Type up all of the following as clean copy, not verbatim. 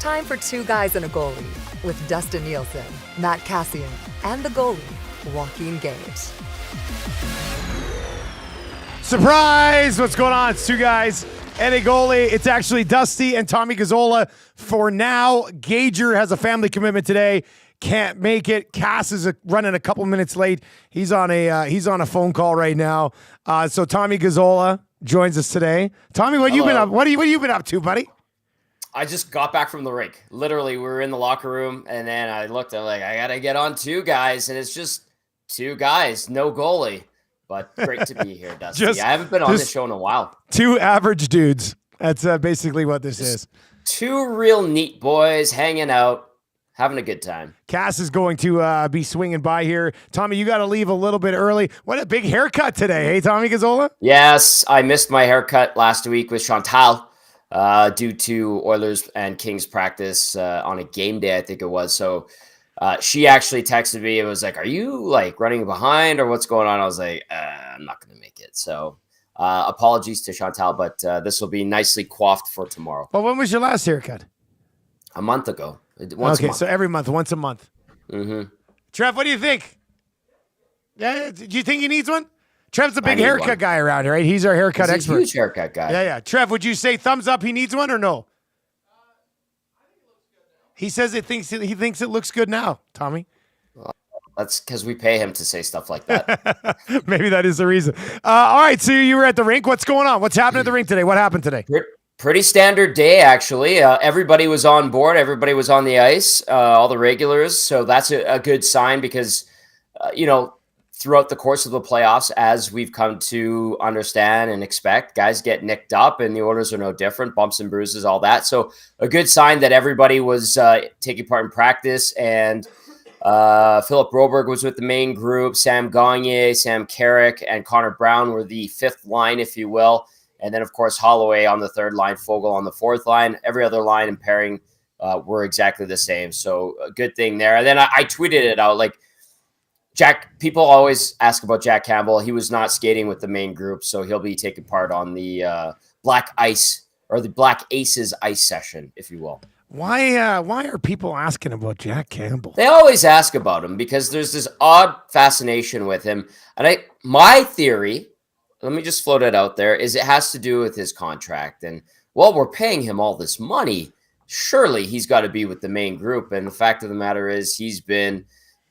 time for Two Guys and a Goalie with Dustin Nielson, Matt Kassian, and the goalie, Joaquin Gage. Surprise! What's going on? It's Two Guys and a Goalie. It's actually Dusty and Tommy Gazzola for now. Gager has a family commitment today. Can't make it. Cass is running a couple minutes late. He's on a phone call right now. So Tommy Gazzola joins us today. Tommy, what you been up? What have you been up to, buddy? I just got back from the rink. Literally, we were in the locker room, and then I looked. I'm like, I gotta get on Two Guys, and it's just two guys, no goalie. But great to be here, Dusty. I haven't been on this show in a while. Two average dudes. That's basically what this is. Two real neat boys hanging out, having a good time. Cass is going to be swinging by here. Tommy, you got to leave a little bit early. What a big haircut today, hey, Tommy Gazzola? Yes, I missed my haircut last week with Chantal due to Oilers and Kings practice on a game day, I think it was. So she actually texted me. It was like, are you like running behind or what's going on? I was like, I'm not going to make it. So apologies to Chantal, but this will be nicely coiffed for tomorrow. Well, when was your last haircut? A month ago. So every month, once a month. Mm-hmm. Trev, what do you think? Yeah, do you think he needs one? Trev's a big haircut guy around here, right? He's our haircut expert. He's a huge haircut guy. Yeah. Trev, would you say thumbs up he needs one or no? He says he thinks it looks good now, Tommy. That's because we pay him to say stuff like that. Maybe that is the reason. All right, so you were at the rink. What's going on? What's happening at the rink today? What happened today? Pretty standard day, actually. Everybody was on board. Everybody was on the ice, all the regulars. So that's a good sign because, throughout the course of the playoffs, as we've come to understand and expect, guys get nicked up and the Oilers are no different, bumps and bruises, all that. So a good sign that everybody was taking part in practice. And Philip Broberg was with the main group. Sam Gagner, Sam Carrick, and Connor Brown were the fifth line, if you will. And then, of course, Holloway on the third line, Fogle on the fourth line. Every other line and pairing were exactly the same. So a good thing there. And then I tweeted it out, like, people always ask about Jack Campbell. He was not skating with the main group, so he'll be taking part on the Black Ice or the Black Aces ice session, if you will. Why are people asking about Jack Campbell? They always ask about him because there's this odd fascination with him. And my theory, let me just float it out there, is it has to do with his contract. And, well, we're paying him all this money. Surely he's got to be with the main group. And the fact of the matter is he's been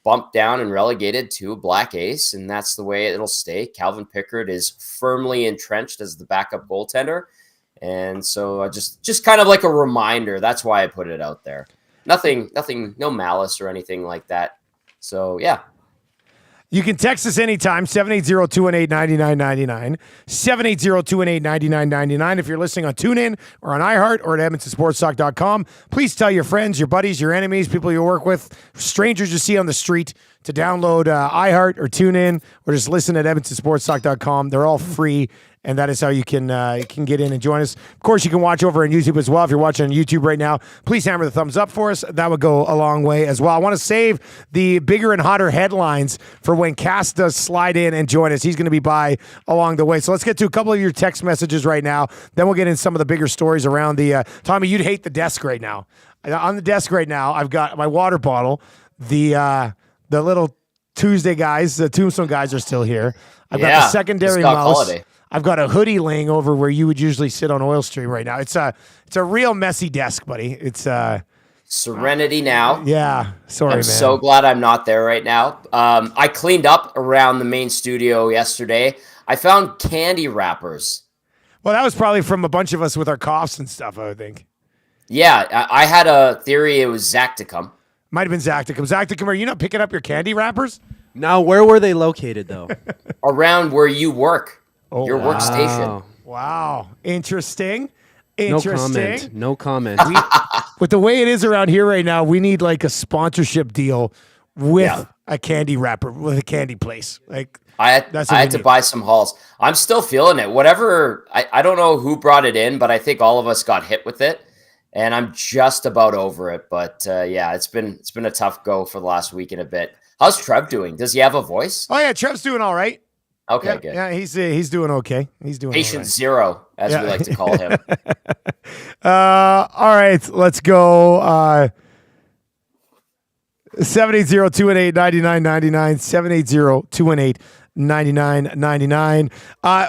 bumped down and relegated to a Black Ace, and that's the way it'll stay. Calvin Pickard is firmly entrenched as the backup goaltender. And so just kind of like a reminder. That's why I put it out there. Nothing, no malice or anything like that. So, yeah. You can text us anytime, 780-218-9999, 780-218-9999. If you're listening on TuneIn or on iHeart or at EdmontonSportsTalk.com, please tell your friends, your buddies, your enemies, people you work with, strangers you see on the street to download iHeart or TuneIn or just listen at EdmontonSportsTalk.com. They're all free, and that is how you can get in and join us. Of course, you can watch over on YouTube as well. If you're watching on YouTube right now, please hammer the thumbs up for us. That would go a long way as well. I want to save the bigger and hotter headlines for when Cass does slide in and join us. He's going to be by along the way. So let's get to a couple of your text messages right now. Then we'll get in some of the bigger stories around the Tommy, you'd hate the desk right now. On the desk right now, I've got my water bottle. The little Tuesday guys, the Tombstone guys are still here. I've got the secondary mouse. Holiday. I've got a hoodie laying over where you would usually sit on Oil Stream right now. It's a real messy desk, buddy. It's Serenity now. Yeah, sorry, I'm so glad I'm not there right now. I cleaned up around the main studio yesterday. I found candy wrappers. Well, that was probably from a bunch of us with our coughs and stuff, I would think. Yeah, I had a theory it was Zacticum. Might have been Zacticum. Zacticum, are you not picking up your candy wrappers? Now, where were they located, though? Around where you work. Your workstation. Wow. Interesting. No comment. With the way it is around here right now, we need like a sponsorship deal with a candy wrapper, with a candy place. Like I had to buy some Halls. I'm still feeling it. Whatever. I don't know who brought it in, but I think all of us got hit with it. And I'm just about over it. But it's been a tough go for the last week and a bit. How's Trev doing? Does he have a voice? Oh, yeah. Trev's doing all right. Okay, Yeah, good. yeah, he's doing okay. He's doing Patient all zero, as we like to call him. right. All right, let's go. 780-218-9999, 780-218-9999.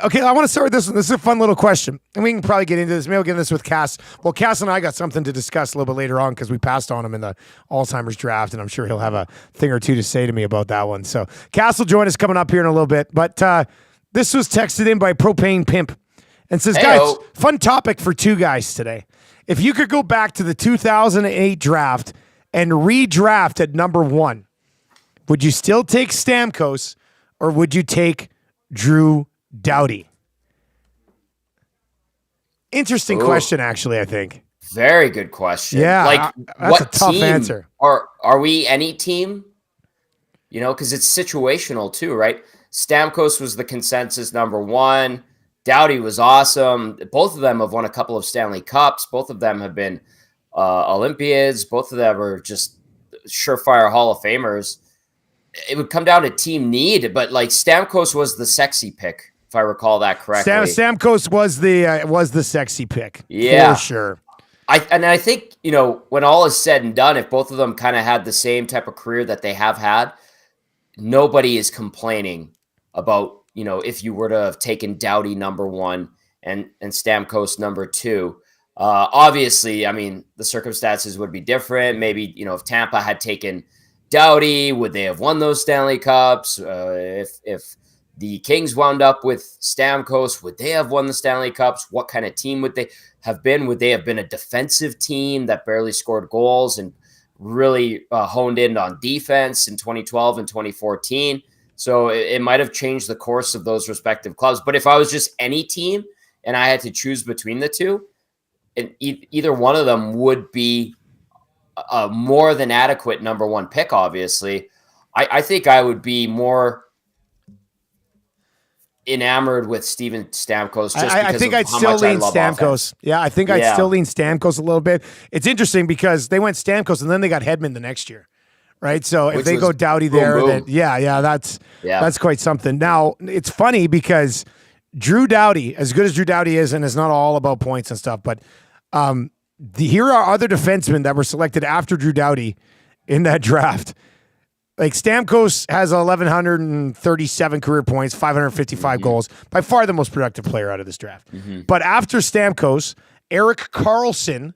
Okay, I want to start with this one. This is a fun little question. And we can probably get into this. Maybe we'll get into this with Cass. Well, Cass and I got something to discuss a little bit later on because we passed on him in the Alzheimer's draft, and I'm sure he'll have a thing or two to say to me about that one. So Cass will join us coming up here in a little bit. But this was texted in by Propane Pimp and says, guys, fun topic for two guys today. If you could go back to the 2008 draft and redraft at number 1, would you still take Stamkos or would you take Drew Doughty? Interesting question, actually, I think. Very good question. Yeah, like that's what a tough team? answer. Are we any team? You know, because it's situational too, right? Stamkos was the consensus number 1. Doughty was awesome. Both of them have won a couple of Stanley Cups. Both of them have been Olympiads. Both of them are just surefire Hall of Famers. It would come down to team need, but like Stamkos was the sexy pick, if I recall that correctly. Stamkos was the sexy pick, yeah, for sure. I think, you know, when all is said and done, if both of them kind of had the same type of career that they have had, nobody is complaining about, you know, if you were to have taken Doughty number 1 and Stamkos number 2. Obviously, I mean, the circumstances would be different. Maybe, you know, if Tampa had taken Doughty, would they have won those Stanley Cups? If the Kings wound up with Stamkos, would they have won the Stanley Cups? What kind of team would they have been? Would they have been a defensive team that barely scored goals and really honed in on defense in 2012 and 2014? So it might have changed the course of those respective clubs. But if I was just any team and I had to choose between the two, and either one of them would be a more than adequate number 1 pick, obviously. I think I would be more enamored with Steven Stamkos. I think I'd still lean Stamkos. Yeah, I think I'd still lean Stamkos a little bit. It's interesting because they went Stamkos and then they got Hedman the next year. Right, so if they go Doughty there, then that's quite something. Now it's funny because Drew Doughty, as good as Drew Doughty is, and it's not all about points and stuff, but here are other defensemen that were selected after Drew Doughty in that draft. Like Stamkos has 1,137 career points, 555 goals, by far the most productive player out of this draft. But after Stamkos, Erik Karlsson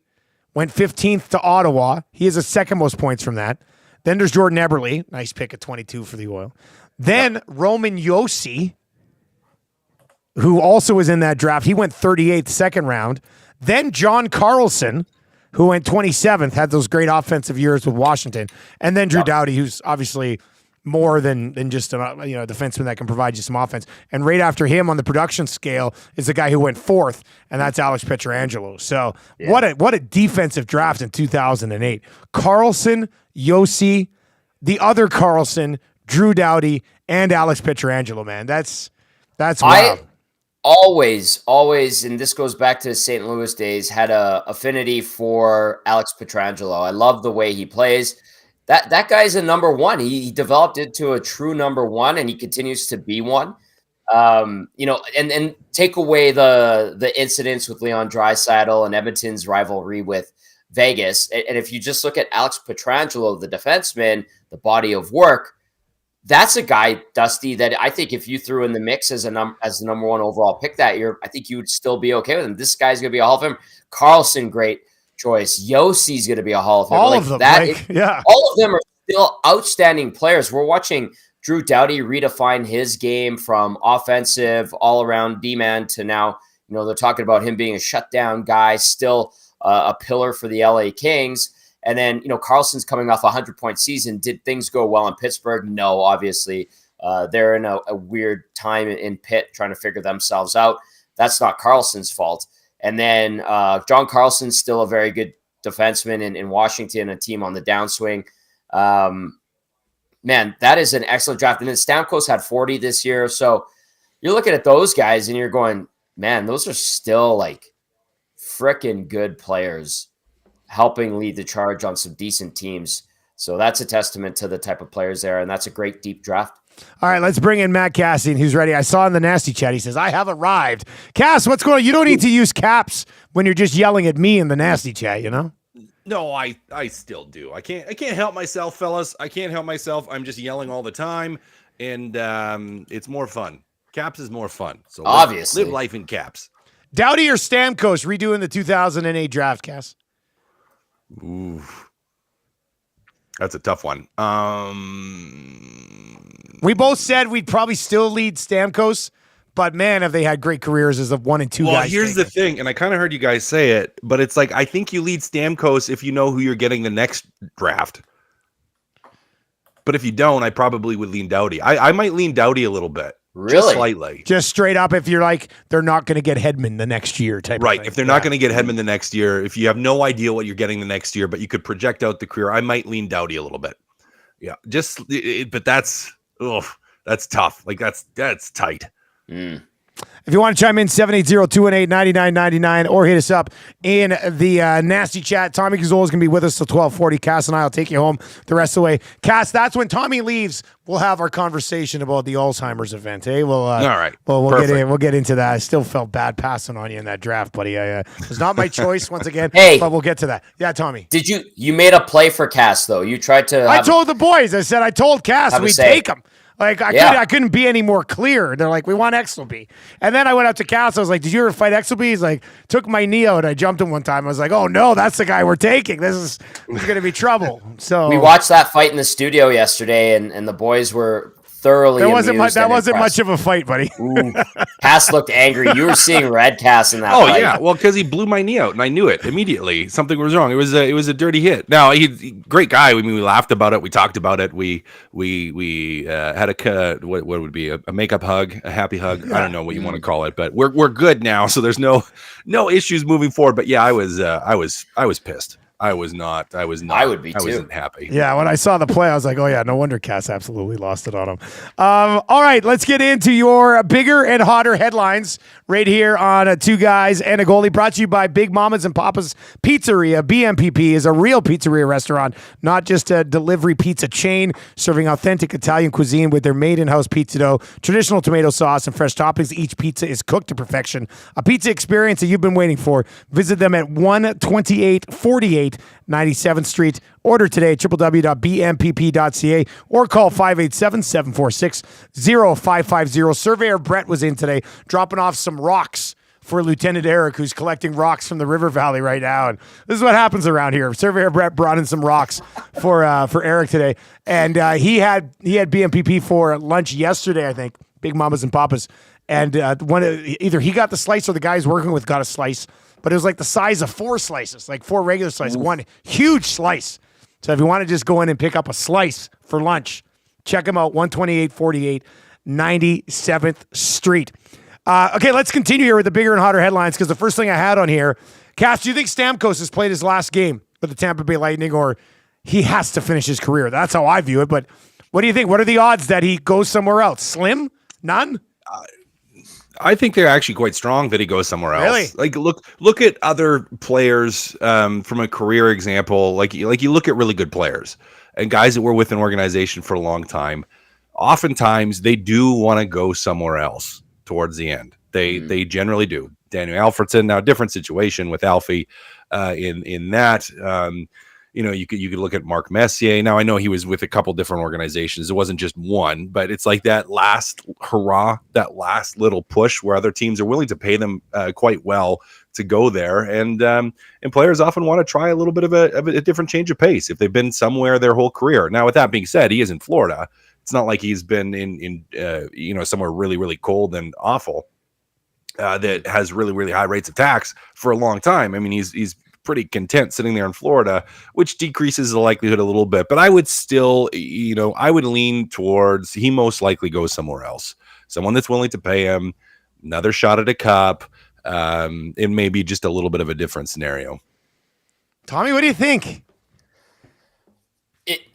went 15th to Ottawa. He has the second most points from that. Then there's Jordan Eberle, nice pick at 22 for the Oil. Then Roman Josi, who also was in that draft. He went 38th, second round. Then John Carlson, who went 27th, had those great offensive years with Washington. And then Drew Doughty, who's obviously more than just a defenseman that can provide you some offense. And right after him on the production scale is the guy who went 4th, and that's Alex Pietrangelo. So what a defensive draft in 2008. Carlson, Josi, the other Carlson, Drew Doughty, and Alex Pietrangelo, man. That's wild. Always, and this goes back to St. Louis days, had a affinity for Alex Pietrangelo. I love the way he plays. That guy's a number 1. He developed into a true number 1, and he continues to be one. And take away the incidents with Leon Draisaitl and Edmonton's rivalry with Vegas. And if you just look at Alex Pietrangelo, the defenseman, the body of work, that's a guy, Dusty, that I think if you threw in the mix as the number 1 overall pick that year, I think you would still be okay with him. This guy's going to be a Hall of Famer. Carlson, great choice. Yosi's going to be a Hall of Famer. All of them, all of them are still outstanding players. We're watching Drew Doughty redefine his game from offensive, all-around D-man to now, they're talking about him being a shutdown guy, still a pillar for the LA Kings. And then, Carlson's coming off a 100-point season. Did things go well in Pittsburgh? No, obviously. They're in a weird time in Pitt trying to figure themselves out. That's not Carlson's fault. And then John Carlson's still a very good defenseman in Washington, a team on the downswing. Man, that is an excellent draft. And then Stamkos had 40 this year. So you're looking at those guys and you're going, man, those are still like freaking good players helping lead the charge on some decent teams. So that's a testament to the type of players there, and that's a great deep draft. All right, let's bring in Matt Kassian, who's ready. I saw in the nasty chat, he says, I have arrived. Cass, what's going on? You don't need to use caps when you're just yelling at me in the nasty chat, you know? No, I still do. I can't help myself, fellas. I can't help myself. I'm just yelling all the time, and it's more fun. Caps is more fun. So obviously, live life in caps. Doughty or Stamkos redoing the 2008 draft, Cass? Ooh, that's a tough one. We both said we'd probably still lead Stamkos, but man, have they had great careers as a 1 and 2 guys. Well, here's the thing, and I kind of heard you guys say it, but it's like I think you lead Stamkos if you know who you're getting the next draft. But if you don't, I probably would lean Doughty. I might lean Doughty a little bit. Really? Just slightly. Just straight up, if you're like, they're not going to get Hedman the next year type right. of thing. If they're not going to get Hedman the next year, if you have no idea what you're getting the next year, but you could project out the career, I might lean Doughty a little bit. Yeah. But that's tough. Like that's tight. If you want to chime in, 780-218-9999 or hit us up in the nasty chat. Tommy Gazzola is going to be with us till 12:40. Cass and I will take you home the rest of the way. Cass, that's when Tommy leaves. We'll have our conversation about the Alzheimer's event. Hey, all right. We'll get into that. I still felt bad passing on you in that draft, buddy. It was not my choice once again. Hey, but we'll get to that. Yeah, Tommy. Did you made a play for Cass though? You tried to. I told the boys. I told Cass we'd take him. Like I couldn't be any more clear. They're like, we want Exelby. And then I went up to Cass. I was like, did you ever fight Exelby? He's like, took my knee out. I jumped him one time. I was like, oh no, that's the guy we're taking. This is going to be trouble. So we watched that fight in the studio yesterday, and the boys were thoroughly. That wasn't much of a fight, buddy. Cass looked angry. You were seeing red Cass in that fight. Oh yeah, well, because he blew my knee out, and I knew it immediately. Something was wrong. It was a dirty hit. Now he great guy. I mean, we laughed about it. We talked about it. We had what would be a makeup hug, a happy hug. I don't know what you want to call it, but we're good now. So there's no issues moving forward. But yeah, I was pissed. I was not. I would be too. I wasn't happy. Yeah, when I saw the play, I was like, oh, yeah, no wonder Cass absolutely lost it on him. All right, let's get into your bigger and hotter headlines right here on Two Guys and a Goalie, brought to you by Big Mama's and Papa's Pizzeria. BMPP is a real pizzeria restaurant, not just a delivery pizza chain, serving authentic Italian cuisine with their made-in-house pizza dough, traditional tomato sauce, and fresh toppings. Each pizza is cooked to perfection. A pizza experience that you've been waiting for. Visit them at 12848 97th Street. Order today at www.bmpp.ca or call 587-746-0550. Surveyor Brett was in today dropping off some rocks for Lieutenant Eric, who's collecting rocks from the river valley right now. And this is what happens around here. Surveyor Brett brought in some rocks for Eric today. And he had BMPP for lunch yesterday, I think, Big Mamas and Papas. And either he got the slice or the guys working with got a slice. But it was like the size of 4 slices, like 4 regular slices, one huge slice. So if you want to just go in and pick up a slice for lunch, check them out, 12848 97th Street. Okay, let's continue here with the bigger and hotter headlines, because the first thing I had on here, Cass, do you think Stamkos has played his last game with the Tampa Bay Lightning, or he has to finish his career? That's how I view it, but what do you think? What are the odds that he goes somewhere else? Slim? None? I think they're actually quite strong that he goes somewhere else. Really? Like look at other players from a career example. Like you look at really good players and guys that were with an organization for a long time. Oftentimes they do want to go somewhere else towards the end. They generally do. Daniel Alfredson, now different situation with Alfie in that. You could look at Mark Messier. Now, I know he was with a couple different organizations. It wasn't just one, but it's like that last hurrah, that last little push where other teams are willing to pay them quite well to go there. And players often want to try a little bit of a different change of pace if they've been somewhere their whole career. Now, with that being said, he is in Florida. It's not like he's been in somewhere really, really cold and awful that has really, really high rates of tax for a long time. I mean, he's pretty content sitting there in Florida, which decreases the likelihood a little bit. But I would still, I would lean towards he most likely goes somewhere else. Someone that's willing to pay him another shot at a cup. It may be just a little bit of a different scenario. Tommy, what do you think?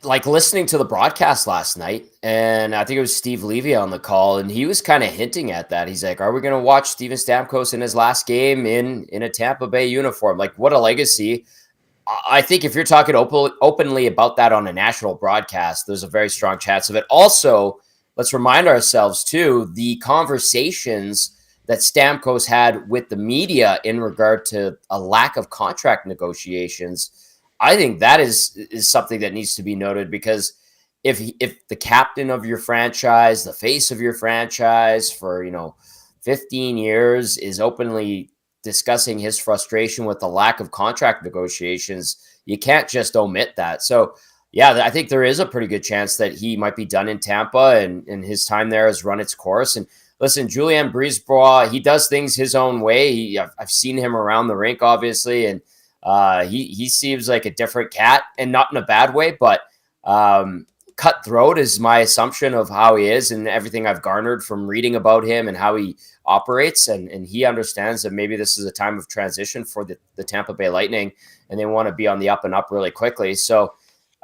Like listening to the broadcast last night, and I think it was Steve Levy on the call, and he was kind of hinting at that. He's like, are we going to watch Steven Stamkos in his last game in a Tampa Bay uniform? Like, what a legacy. I think if you're talking openly about that on a national broadcast, there's a very strong chance of it. Also, let's remind ourselves too, the conversations that Stamkos had with the media in regard to a lack of contract negotiations. I think that is something that needs to be noted, because if the captain of your franchise, the face of your franchise for 15 years is openly discussing his frustration with the lack of contract negotiations, you can't just omit that. So yeah, I think there is a pretty good chance that he might be done in Tampa, and his time there has run its course. And listen, Julien Brisebois, he does things his own way. I've seen him around the rink, obviously, and he seems like a different cat, and not in a bad way, but cutthroat is my assumption of how he is, and everything I've garnered from reading about him and how he operates. And he understands that maybe this is a time of transition for the Tampa Bay Lightning, and they want to be on the up and up really quickly. So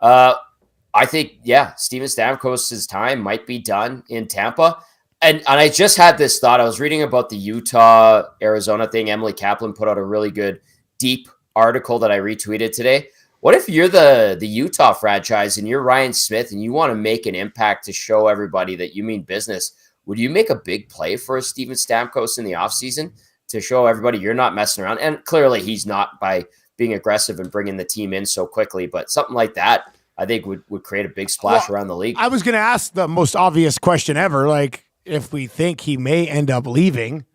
I think, Steven Stamkos' time might be done in Tampa. And I just had this thought. I was reading about the Utah-Arizona thing. Emily Kaplan put out a really good, deep article that I retweeted today. What if you're the Utah franchise and you're Ryan Smith and you want to make an impact to show everybody that you mean business? Would you make a big play for Steven Stamkos in the offseason to show everybody you're not messing around? And clearly he's not, by being aggressive and bringing the team in so quickly, but something like that I think would create a big splash around the league. I was going to ask the most obvious question ever, like, if we think he may end up leaving,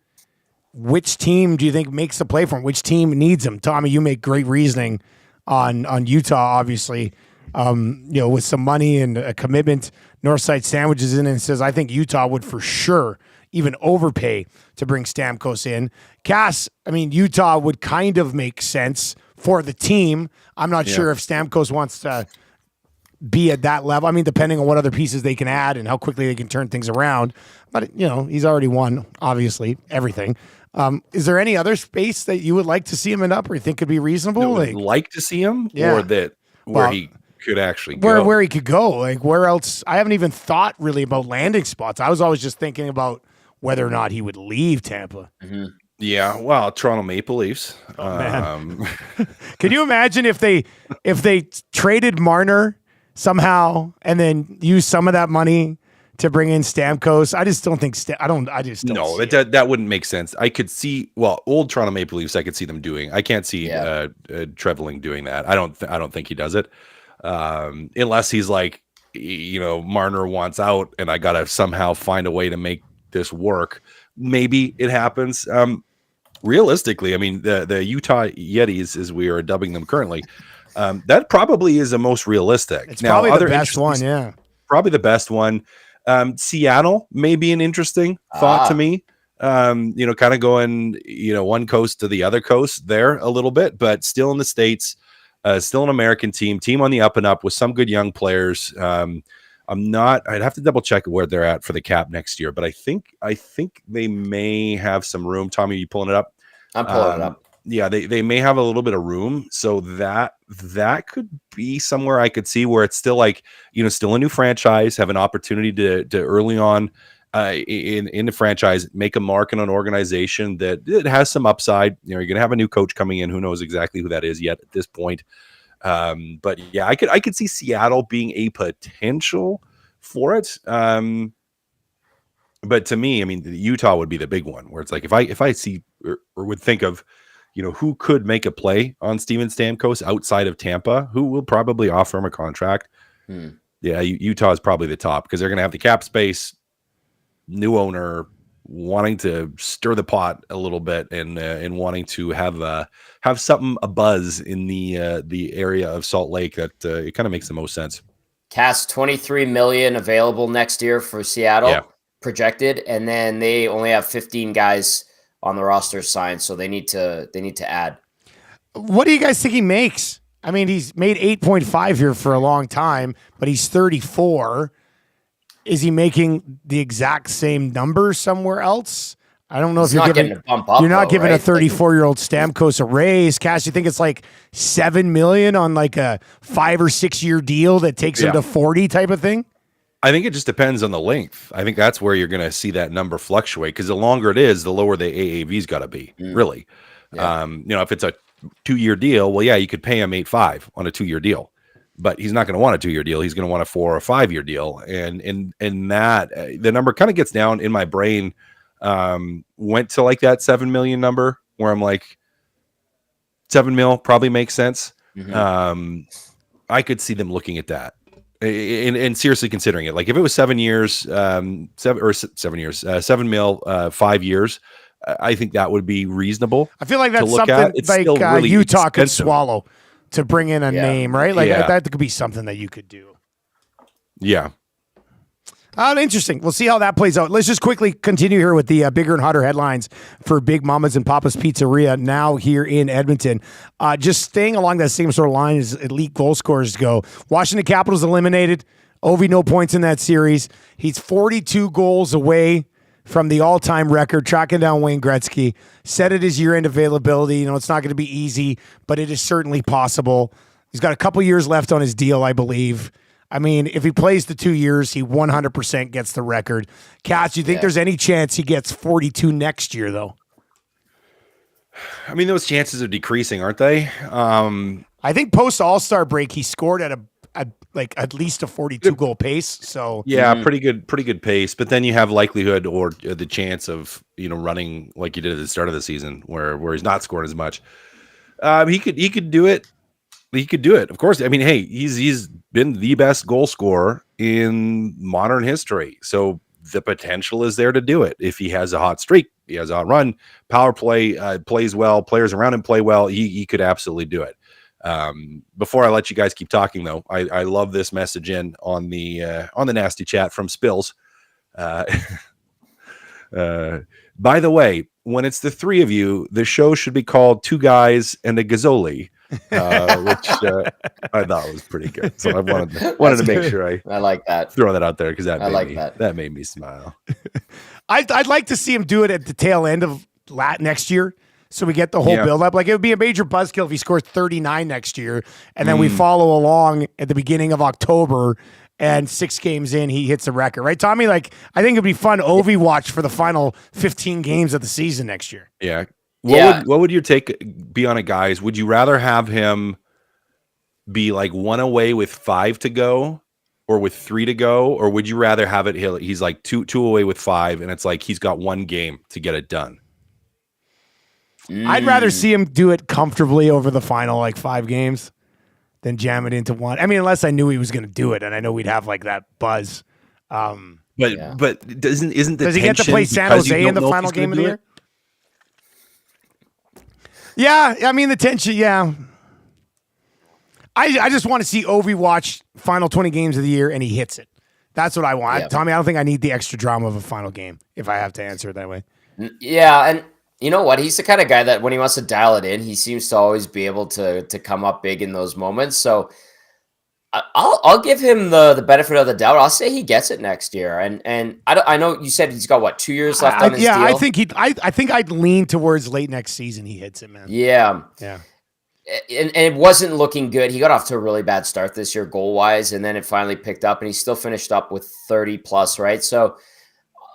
which team do you think makes the play for him? Which team needs him? Tommy, you make great reasoning on Utah, obviously, with some money and a commitment. Northside Sandwiches in and says, I think Utah would for sure even overpay to bring Stamkos in. Cass, I mean, Utah would kind of make sense for the team. I'm not sure if Stamkos wants to be at that level. I mean, depending on what other pieces they can add and how quickly they can turn things around. But, he's already won, obviously, everything. Is there any other space that you would like to see him end up, or you think could be reasonable? Like to see him, or that where he could actually go? Where he could go. Like, where else? I haven't even thought really about landing spots. I was always just thinking about whether or not he would leave Tampa. Mm-hmm. Yeah, well, Toronto Maple Leafs. Can you imagine if they traded Marner somehow and then use some of that money to bring in Stamkos? I just don't think that wouldn't make sense. I could see, old Toronto Maple Leafs, I could see them doing. I can't see Treveling doing that. I don't think he does it, unless he's like, Marner wants out and I gotta somehow find a way to make this work. Maybe it happens. Realistically, I mean, the Utah Yetis, as we are dubbing them currently, that probably is the most realistic. It's now, probably the best one, yeah. Probably the best one. Seattle may be an interesting thought to me. Kind of going, one coast to the other coast there a little bit, but still in the States, still an American team on the up and up with some good young players. I'd have to double check where they're at for the cap next year, but I think they may have some room. Tommy, you pulling it up? I'm pulling it up. Yeah, they may have a little bit of room, so that could be somewhere I could see where it's still like, still a new franchise, have an opportunity to early on in the franchise make a mark in an organization that it has some upside. You're going to have a new coach coming in. Who knows exactly who that is yet at this point. But yeah, I could see Seattle being a potential for it. But to me, I mean, Utah would be the big one where it's like, if I see or would think of, who could make a play on Steven Stamkos outside of Tampa, who will probably offer him a contract. Yeah, Utah is probably the top because they're going to have the cap space, new owner, wanting to stir the pot a little bit and wanting to have something, a buzz in the area of Salt Lake that it kind of makes the most sense. Cass, $23 million available next year for Seattle projected, and then they only have 15 guys on the roster signed, so they need to add. What do you guys think he makes? I mean, he's made 8.5 here for a long time, but he's 34. Is he making the exact same number somewhere else? I don't know if you're giving a bump up. You're not giving a 34-year-old Stamkos a raise. Cash, you think it's like $7 million on like a 5 or 6 year deal that takes him to 40 type of thing? I think it just depends on the length. I think that's where you're going to see that number fluctuate because the longer it is, the lower the AAV's got to be, really. Yeah. If it's a 2 year deal, well, yeah, you could pay him 8.5 on a 2 year deal. but he's not going to want a 2-year deal. He's going to want a 4 or 5-year deal. And that the number kind of gets down in my brain, went to like that 7 million number where I'm like, 7 mil probably makes sense. I could see them looking at that and seriously considering it. Like if it was 7 years, 7 mil, 5 years, I think that would be reasonable. I feel like that's something like really Utah could swallow to bring in a name, right? Like that could be something that you could do. Yeah. Interesting. We'll see how that plays out. Let's just quickly continue here with the bigger and hotter headlines for Big Mama's and Papa's Pizzeria now here in Edmonton. Just staying along that same sort of line as elite goal scorers go. Washington Capitals eliminated. Ovi, no points in that series. He's 42 goals away from the all-time record, tracking down Wayne Gretzky. Said it is year-end availability. You know, it's not going to be easy, but it is certainly possible. He's got a couple years left on his deal, I believe. I mean, if he plays the 2 years, he 100% gets the record. Cass, do you think there's any chance he gets 42 next year, though? I mean, those chances are decreasing, aren't they? I think post All-Star break, he scored at at least a 42 goal pace. So yeah, pretty good pace. But then you have likelihood or the chance of running like you did at the start of the season, where he's not scoring as much. He could do it. He could do it, of course. I mean, hey, he's been the best goal scorer in modern history, so the potential is there to do it. If he has a hot streak, he has a hot run, power play, plays well, players around him play well, he could absolutely do it. Before I let you guys keep talking, though, I love this message on the nasty chat from Spills. By the way, when it's the three of you, the show should be called Two Guys and a Gazzola. Which I thought was pretty good. So I wanted to make sure I like that. Throw that out there because that made me smile. I'd like to see him do it at the tail end of next year, so we get the whole build up. Like it would be a major buzzkill if he scores 39 next year, and then we follow along at the beginning of October, and 6 games in he hits a record, right, Tommy? Like I think it'd be fun Ovi watch for the final 15 games of the season next year. Yeah. What would your take be on it, guys? Would you rather have him be like 1 away with 5 to go or with 3 to go? Or would you rather have it he's like two away with 5 and it's like he's got 1 game to get it done? I'd rather see him do it comfortably over the final like 5 games than jam it into 1. I mean, unless I knew he was going to do it and I know we'd have like that buzz. But isn't the does he get to play San Jose in the final game of the year? Yeah, I mean the tension. Yeah, I just want to see Ovi watch final 20 games of the year and he hits it. That's what I want, yeah. Tommy. I don't think I need the extra drama of a final game if I have to answer it that way. Yeah, and you know what? He's the kind of guy that when he wants to dial it in, he seems to always be able to come up big in those moments. So I'll give him the benefit of the doubt. I'll say he gets it next year. And I know you said he's got 2 years left on his deal. I think I think I'd lean towards late next season he hits it, man. Yeah. Yeah. And it wasn't looking good. He got off to a really bad start this year goal wise, and then it finally picked up and he still finished up with 30 plus, right? So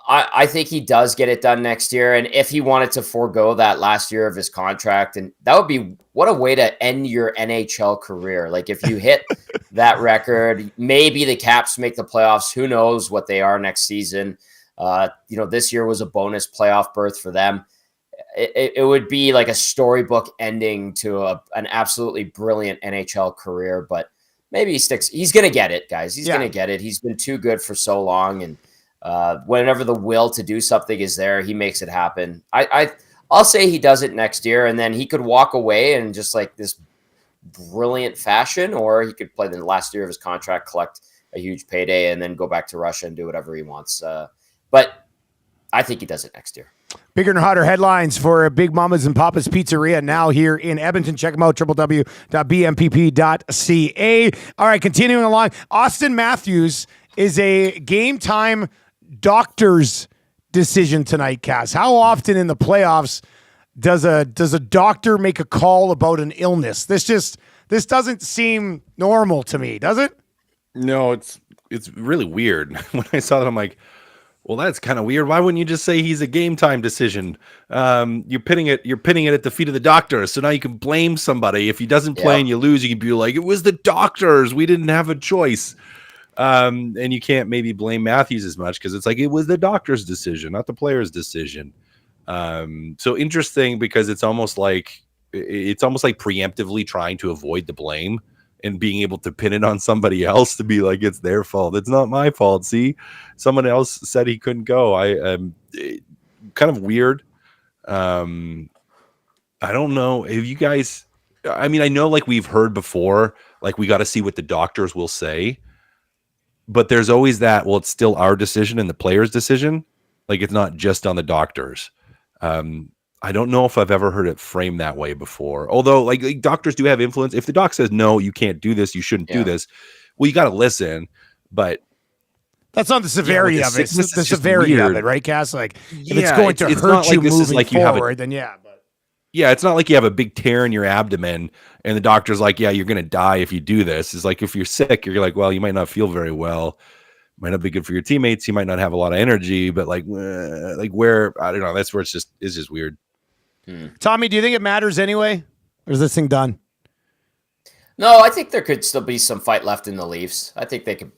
I think he does get it done next year. And if he wanted to forego that last year of his contract, and that would be what a way to end your NHL career. Like if you hit that maybe the Caps make the playoffs. Who knows what they are next season? This year was a bonus playoff berth for them. It would be like a storybook ending to an absolutely brilliant NHL career, but maybe he sticks. He's going to get it, guys. He's going to get it. He's been too good for so long. And whenever the will to do something is there, he makes it happen. I'll say he does it next year, and then he could walk away in just like this brilliant fashion, or he could play the last year of his contract, collect a huge payday, and then go back to Russia and do whatever he wants. But I think he does it next year. Bigger and hotter headlines for Big Mama's and Papa's Pizzeria now here in Edmonton. Check them out, www.bmpp.ca. All right, continuing along. Austin Matthews is a game time doctor's decision tonight, Cass. How often in the playoffs does a doctor make a call about an illness? This doesn't seem normal to me, does it? No, it's really weird. When I saw that, I'm like, Well, that's kind of weird. Why wouldn't you just say he's a game time decision? You're pinning it at the feet of the doctor. So now you can blame somebody. If he doesn't play and you lose, you can be like, it was the doctors. We didn't have a choice. And you can't maybe blame Matthews as much because it's like it was the doctor's decision, not the player's decision. So interesting because it's almost like preemptively trying to avoid the blame and being able to pin it on somebody else to be like, it's their fault. It's not my fault. See, someone else said he couldn't go. Kind of weird. I don't know if you guys, I mean, I know like we've heard before, like we got to see what the doctors will say, but there's always that, well, it's still our decision and the player's decision. Like it's not just on the doctors. I don't know if I've ever heard it framed that way before. Although, like doctors do have influence. If the doc says no, you can't do this, you shouldn't do this. Well, you got to listen, but that's not the severity of it. It's the severity of it, right, Cass? Like if it's going to hurt you moving forward, then yeah. But yeah, it's not like you have a big tear in your abdomen and the doctor's like, yeah, you're going to die if you do this. It's like if you're sick, you're like, well, you might not feel very well. Might not be good for your teammates. You might not have a lot of energy, but like where, I don't know. That's where it's just weird. Tommy, do you think it matters anyway? Or is this thing done? No, I think there could still be some fight left in the Leafs. I think they could,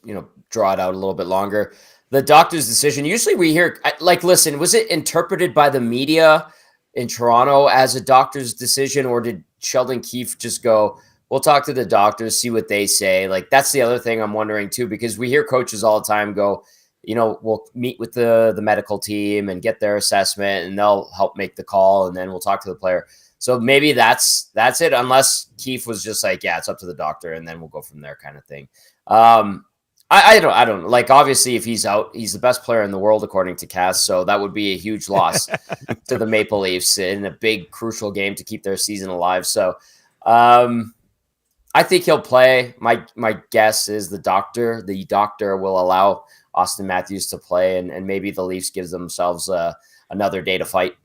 draw it out a little bit longer. The doctor's decision, usually we hear, like, listen, was it interpreted by the media in Toronto as a doctor's decision, or did Sheldon Keefe just go, we'll talk to the doctors, see what they say? Like, that's the other thing I'm wondering too, because we hear coaches all the time go, we'll meet with the medical team and get their assessment and they'll help make the call. And then we'll talk to the player. So maybe that's it. Unless Keefe was just like, yeah, it's up to the doctor. And then we'll go from there kind of thing. I don't like, obviously if he's out, he's the best player in the world, according to Cass. So that would be a huge loss to the Maple Leafs in a big, crucial game to keep their season alive. So, I think he'll play. My guess is the doctor will allow Austin Matthews to play, and maybe the Leafs gives themselves another day to fight.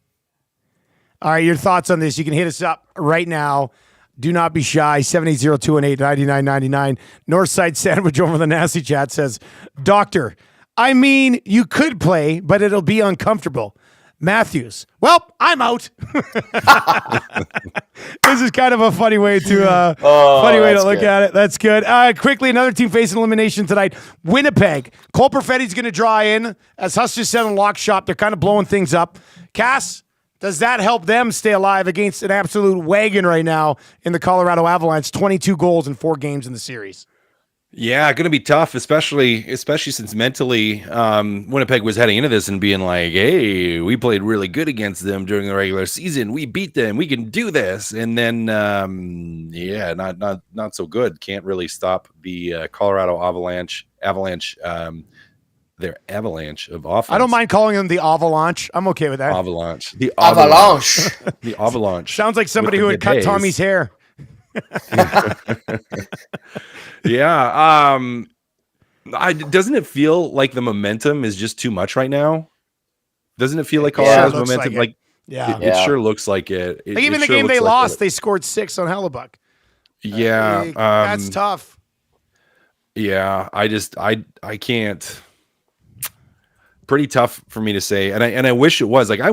All right, your thoughts on this? You can hit us up right now. Do not be shy. 780-218-9999. Northside Sandwich over the Nasty Chat says, Doctor, I mean, you could play, but it'll be uncomfortable. Matthews, well, I'm out. This is kind of a funny way to look at it. That's good. Quickly, another team facing elimination tonight. Winnipeg. Cole Perfetti's going to draw in. As Huss just said in Lock Shop, they're kind of blowing things up. Cass, does that help them stay alive against an absolute wagon right now in the Colorado Avalanche? 22 goals in 4 games in the series. Yeah, going to be tough, especially since mentally Winnipeg was heading into this and being like, hey, we played really good against them during the regular season. We beat them. We can do this. And then, not so good. Can't really stop the Colorado Avalanche, their avalanche of offense. I don't mind calling them the Avalanche. I'm okay with that. Avalanche. The Avalanche. The Avalanche. Sounds like somebody who would cut Tommy's hair. Yeah. Doesn't it feel like the momentum is just too much right now? Doesn't it feel like Colorado's momentum? It sure looks like it. Even the game they lost, they scored 6 on Hellebuck. Yeah. That's tough. Yeah. I can't. Pretty tough for me to say. And I wish it was like I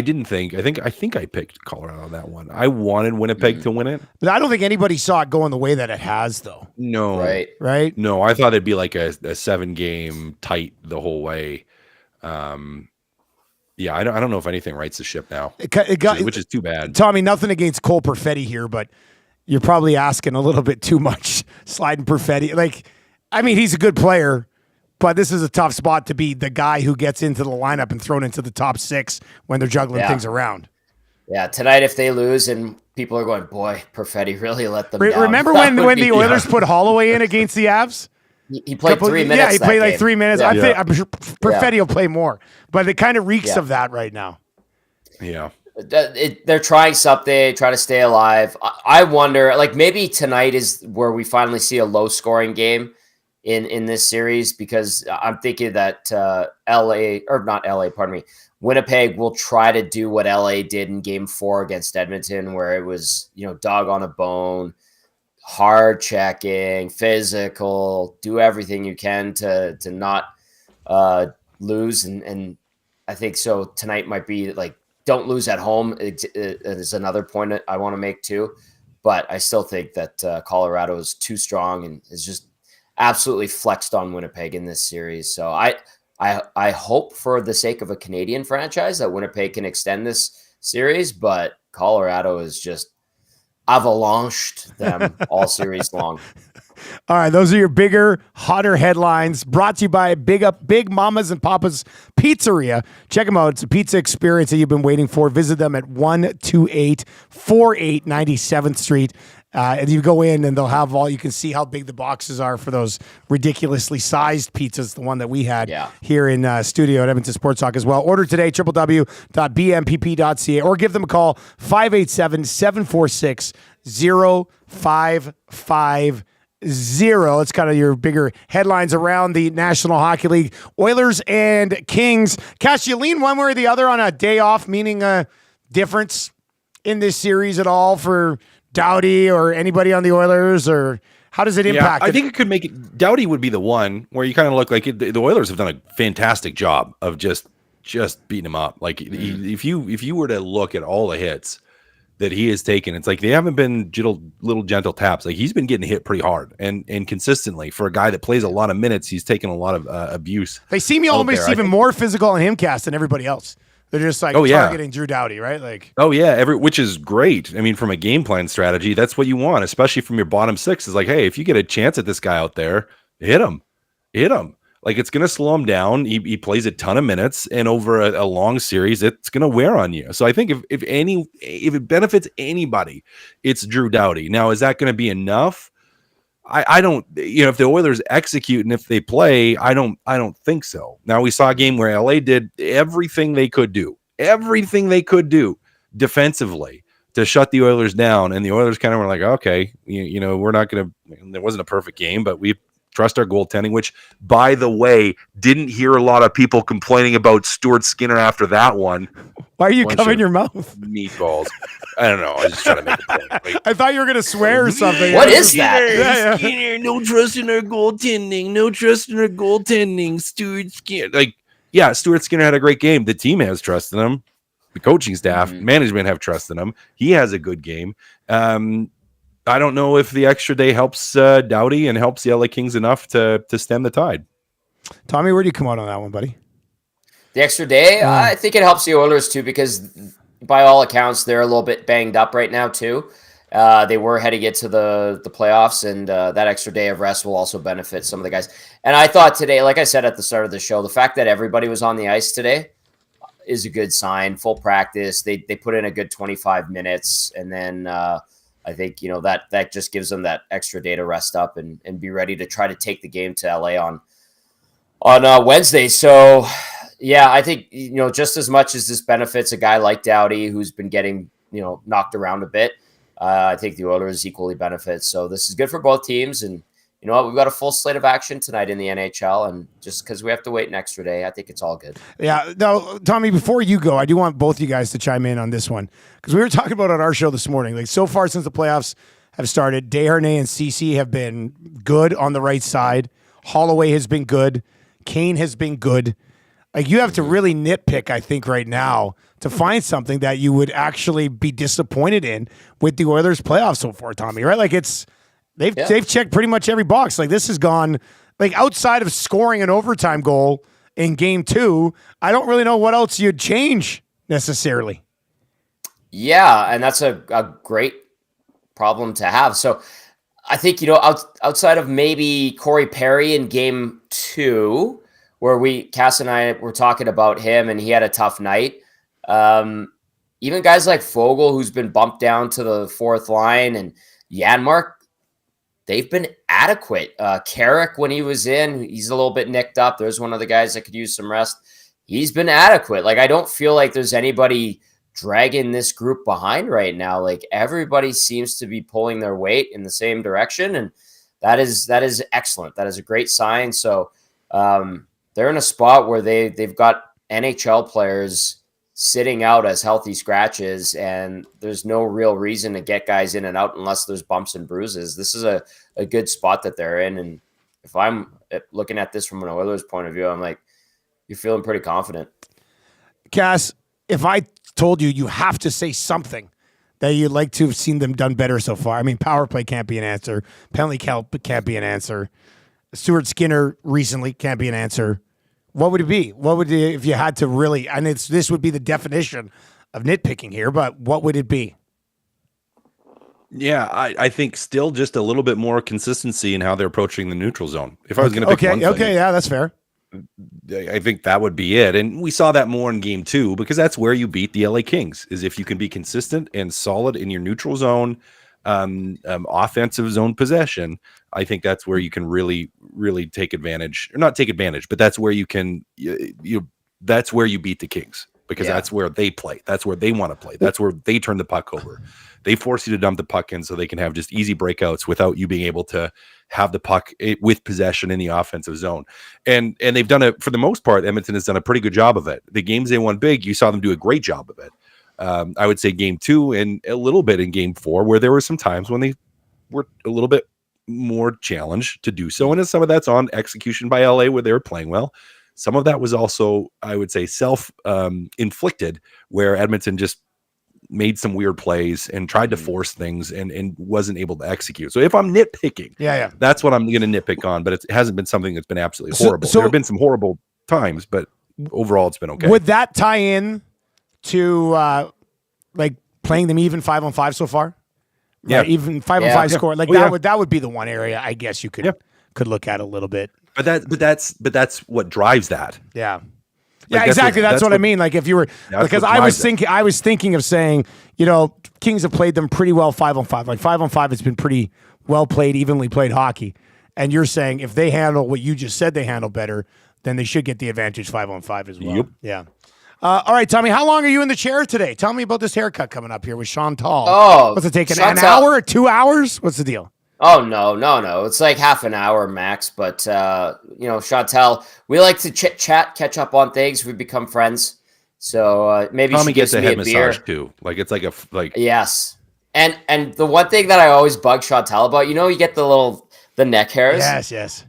didn't think. I think I picked Colorado on that one. I wanted Winnipeg to win it. But I don't think anybody saw it going the way that it has, though. No. Right? No, I thought it'd be like a 7-game tight the whole way. I don't know if anything rights the ship now, which is too bad. Tommy, nothing against Cole Perfetti here, but you're probably asking a little bit too much. Sliding Perfetti. Like, I mean, he's a good player, but this is a tough spot to be the guy who gets into the lineup and thrown into the top 6 when they're juggling things around. Yeah, tonight if they lose and people are going, boy, Perfetti really let them down. Remember when the Oilers put Holloway in against the Avs? He played 3 minutes. Yeah, he played like 3 minutes. Yeah. I'm sure Perfetti will play more, but it kind of reeks of that right now. Yeah. They're trying something, trying to stay alive. I wonder, like maybe tonight is where we finally see a low-scoring game in this series, because I'm thinking that Winnipeg will try to do what LA did in game 4 against Edmonton, where it was, dog on a bone, hard checking, physical, do everything you can to not lose, and I think so tonight might be like, don't lose at home is another point that I want to make too. But I still think that Colorado is too strong and is just absolutely flexed on Winnipeg in this series. So I hope for the sake of a Canadian franchise that Winnipeg can extend this series, but Colorado is just avalanched them all series long. All right, those are your bigger, hotter headlines brought to you by Big Mamas and Papas Pizzeria. Check them out. It's a pizza experience that you've been waiting for. Visit them at 12848 97th Street. And you go in and they'll have you can see how big the boxes are for those ridiculously sized pizzas, the one that we had here in studio at Edmonton Sports Talk as well. Order today, www.bmpp.ca, or give them a call, 587-746-0550. It's kind of your bigger headlines around the National Hockey League. Oilers and Kings. Cash, you lean one way or the other on a day off, meaning a difference in this series at all for Doughty or anybody on the Oilers, or how does it impact? I think it could make it. Doughty would be the one where you kind of look like the Oilers have done a fantastic job of just beating him up. Like if you were to look at all the hits that he has taken, it's like they haven't been little gentle taps. Like he's been getting hit pretty hard and consistently for a guy that plays a lot of minutes. He's taken a lot of abuse. They seem almost even more physical on him, Cast, than everybody else. They're just like targeting Drew Doughty, right? Like, which is great. I mean, from a game plan strategy, that's what you want, especially from your bottom six. Is like, hey, if you get a chance at this guy out there, hit him. Like it's going to slow him down. He plays a ton of minutes, and over a long series, it's going to wear on you. So I think if it benefits anybody, it's Drew Doughty. Now, is that going to be enough? I don't, if the Oilers execute and if they play, I don't think so. Now we saw a game where LA did everything they could do defensively to shut the Oilers down. And the Oilers kind of were like, okay, we're not going to, there wasn't a perfect game, but we trust our goaltending, which, by the way, didn't hear a lot of people complaining about Stuart Skinner after that one. Why are you covering your mouth? Meatballs. I don't know. I was just trying to make a point. Like, I thought you were going to swear or something. What is that? Skinner, no trust in our goaltending. Stuart Skinner. Stuart Skinner had a great game. The team has trust in him. The coaching staff, management have trust in him. He has a good game. I don't know if the extra day helps Doughty and helps the LA Kings enough to stem the tide. Tommy, where do you come out on that one, buddy? The extra day, I think it helps the Oilers too, because by all accounts, they're a little bit banged up right now too. They were heading into the playoffs, and that extra day of rest will also benefit some of the guys. And I thought today, like I said at the start of the show, the fact that everybody was on the ice today is a good sign. Full practice. They put in a good 25 minutes, and then I think, that just gives them that extra day to rest up and be ready to try to take the game to LA on Wednesday. So, yeah, I think, just as much as this benefits a guy like Doughty, who's been getting, knocked around a bit, I think the Oilers equally benefit. So this is good for both teams. And you know what? We've got a full slate of action tonight in the NHL. And just because we have to wait an extra day, I think it's all good. Yeah. Now, Tommy, before you go, I do want both you guys to chime in on this one, because we were talking about it on our show this morning. Like, so far since the playoffs have started, Desharnais and Ceci have been good on the right side. Holloway has been good. Kane has been good. Like, you have to really nitpick, I think, right now to find something that you would actually be disappointed in with the Oilers playoffs so far, Tommy, right? Like, they've checked pretty much every box. Like, this has gone, like, outside of scoring an overtime goal in game 2, I don't really know what else you'd change necessarily. Yeah, and that's a great problem to have. So I think, outside of maybe Corey Perry in game 2, where Cass and I were talking about him and he had a tough night. Even guys like Fogle, who's been bumped down to the 4th line, and Janmark, they've been adequate. Carrick, when he was in, he's a little bit nicked up. There's one of the guys that could use some rest. He's been adequate. Like, I don't feel like there's anybody dragging this group behind right now. Like, everybody seems to be pulling their weight in the same direction, and that is excellent. That is a great sign. So they're in a spot where they've got NHL players sitting out as healthy scratches, and there's no real reason to get guys in and out unless there's bumps and bruises. This is a good spot that they're in. And if I'm looking at this from an Oilers point of view, I'm like, you're feeling pretty confident. Cass, if I told you have to say something that you'd like to have seen them done better so far. I mean, power play can't be an answer. Penalty count can't be an answer. Stuart Skinner recently can't be an answer. What would it be? What would you, if you had to really, and this would be the definition of nitpicking here, but what would it be? Yeah, I think still just a little bit more consistency in how they're approaching the neutral zone. If I was going to pick one thing, yeah, that's fair. I think that would be it. And we saw that more in game 2 because that's where you beat the LA Kings, is if you can be consistent and solid in your neutral zone, offensive zone possession. I think that's where you can really, really take advantage, or not take advantage, but that's where you can, that's where you beat the Kings, because that's where they play. That's where they want to play. That's where they turn the puck over. They force you to dump the puck in so they can have just easy breakouts without you being able to have the puck with possession in the offensive zone. And they've done it for the most part. Edmonton has done a pretty good job of it. The games they won big, you saw them do a great job of it. I would say game 2 and a little bit in game 4, where there were some times when they were a little bit more challenged to do so. And some of that's on execution by LA, where they were playing well. Some of that was also, I would say, self-inflicted, where Edmonton just made some weird plays and tried to force things and wasn't able to execute. So if I'm nitpicking, that's what I'm going to nitpick on, but it hasn't been something that's been absolutely horrible. So there have been some horrible times, but overall it's been okay. Would that tie in to like playing them even 5-on-5 so far? Yeah. Right? Even 5-on-5 score. Like that would be the one area I guess you could look at a little bit. But that's what drives that. Yeah. Yeah, exactly. That's what I mean. Like if you were, because I was thinking of saying, Kings have played them pretty well 5-on-5. Like 5-on-5 has been pretty well played, evenly played hockey. And you're saying if they handle what you just said they handle better, then they should get the advantage 5-on-5 as well. Yep. Yeah. All right, Tommy, how long are you in the chair today? Tell me about this haircut coming up here with Chantal. Oh, what's it taking? An hour or 2 hours? What's the deal? Oh, no. It's like half an hour max. But, Chantal, we like to chit-chat, catch up on things. We've become friends. So maybe Tommy she gives gets a me head a beer. massage too. Like it's like Yes. And the one thing that I always bug Chantal about, you get the neck hairs. Yes.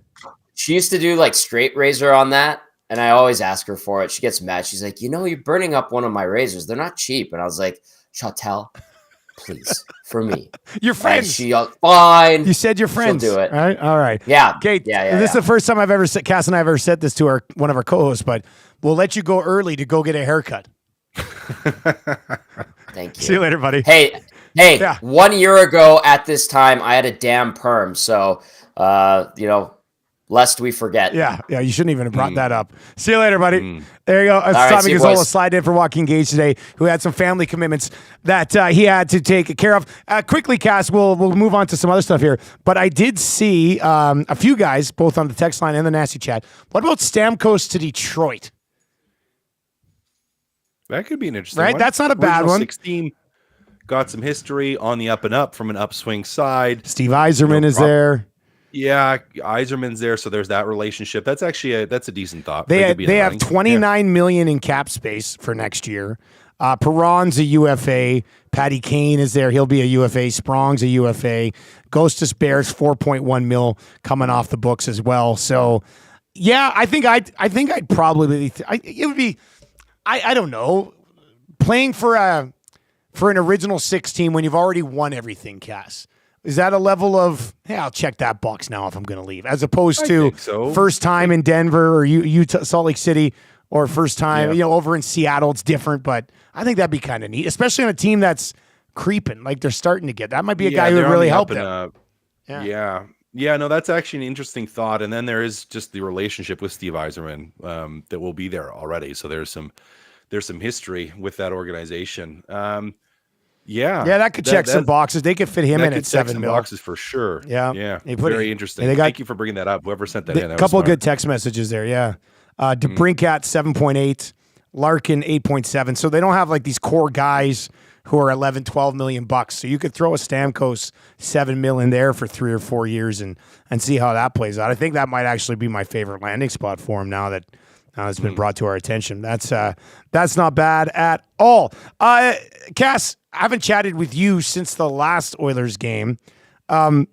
She used to do like straight razor on that. And I always ask her for it. She gets mad. She's like, you're burning up one of my razors. They're not cheap. And I was like, Chantal, please, for me. You're friends. And she goes, fine. You said you're friends. She'll do it. All right. Yeah. Kate, this is the first time I've ever said, Cass and I have ever said this to one of our co-hosts, but we'll let you go early to go get a haircut. Thank you. See you later, buddy. Hey, 1 year ago at this time, I had a damn perm. So, lest we forget. Yeah, you shouldn't even have brought that up. See you later, buddy. There you go. Right, Tommy Gazzola slide in for Joaquin Gage today, who had some family commitments that he had to take care of. Quickly, Cass, we'll move on to some other stuff here. But I did see a few guys, both on the text line and the Nasty Chat. What about Stamkos to Detroit? That could be an interesting one. That's not a bad one. 16 got some history on the up and up from an upswing side. Steve Yzerman is there. Yeah, Yzerman's there, so there's that relationship. That's actually a decent thought. They have $29 million in cap space for next year. Perron's a UFA. Patty Kane is there. He'll be a UFA. Sprong's a UFA. Ghostus Bears $4.1 million coming off the books as well. So, yeah, I think I'd probably it would be I don't know, playing for an original 6 team when you've already won everything, Cass. Is that a level of, hey, I'll check that box now if I'm going to leave, as opposed to first time in Denver or Utah, Salt Lake City, or first time over in Seattle? It's different, but I think that'd be kind of neat, especially on a team that's creeping, like they're starting to get. That might be a guy who would really help them. Yeah, no, that's actually an interesting thought. And then there is just the relationship with Steve Yzerman that will be there already. So there's some history with that organization. That could check some boxes. They could fit him in at $7 million. Boxes for sure. Yeah. Very interesting. Thank you for bringing that up. Whoever sent that in. A couple of good text messages there. Yeah. DeBrincat 7.8, Larkin 8.7. So they don't have like these core guys who are 11, 12 million bucks. So you could throw a Stamkos $7 million there for 3 or 4 years and see how that plays out. I think that might actually be my favorite landing spot for him now that it's been brought to our attention. That's not bad at all. Cass, I haven't chatted with you since the last Oilers game. What